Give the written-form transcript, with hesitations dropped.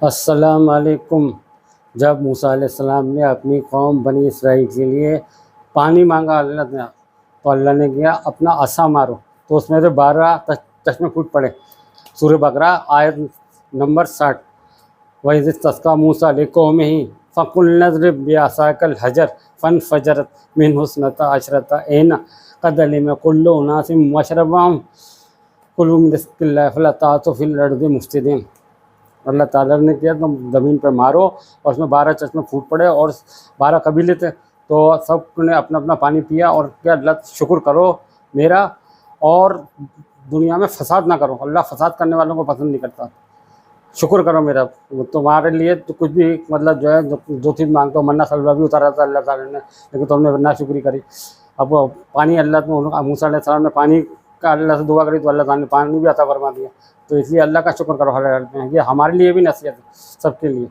السلام علیکم۔ جب موسیٰ علیہ السلام نے اپنی قوم بنی اسرائیل کے لیے پانی مانگا اللہ نے، تو اللہ نے کیا اپنا عصا مارو، تو اس میں سے 12 چشمے پھوٹ پڑے۔ سورہ بقرہ آیت نمبر 60۔ وَإِذِ اسْتَسْقَىٰ مُوسَىٰ لِقَوْمِهِ فَقُلْنَا اضْرِب بِّعَصَاكَ الْحَجَرَ فَانفَجَرَتْ مِنْهُ اثْنَتَا عَشْرَةَ عَيْنًا قَدْ عَلِمَ كُلُّ أُنَاسٍ مَّشْرَبَهُمْ كُلُوا مِن رِّزْقِ اللَّهِ فَلَا تَعْثَوْا فِي الْأَرْضِ مُفْسِدِينَ۔ اللہ تعالیٰ نے کیا تم زمین پہ مارو، اور اس میں 12 چشمے پھوٹ پڑے، اور 12 قبیلے تھے، تو سب نے اپنا اپنا پانی پیا، اور کیا اللہ شکر کرو میرا، اور دنیا میں فساد نہ کرو، اللہ فساد کرنے والوں کو پسند نہیں کرتا، شکر کرو میرا۔ تمہارے لیے تو کچھ بھی مطلب جو ہے جو چیز مانگتے ہو، منہ سلوا بھی اتارا تھا اللہ تعالیٰ نے، لیکن تم نے نا شکری کری۔ اب پانی اللہ موسیٰ علیہ السلام نے پانی کا اللہ سے دعا کری، تو اللہ تعالیٰ نے پانی بھی عطا فرما دیا، تو اس لیے اللہ کا شکر کرو ہر حال میں، یہ ہمارے لیے بھی نصیحت ہے سب کے لیے۔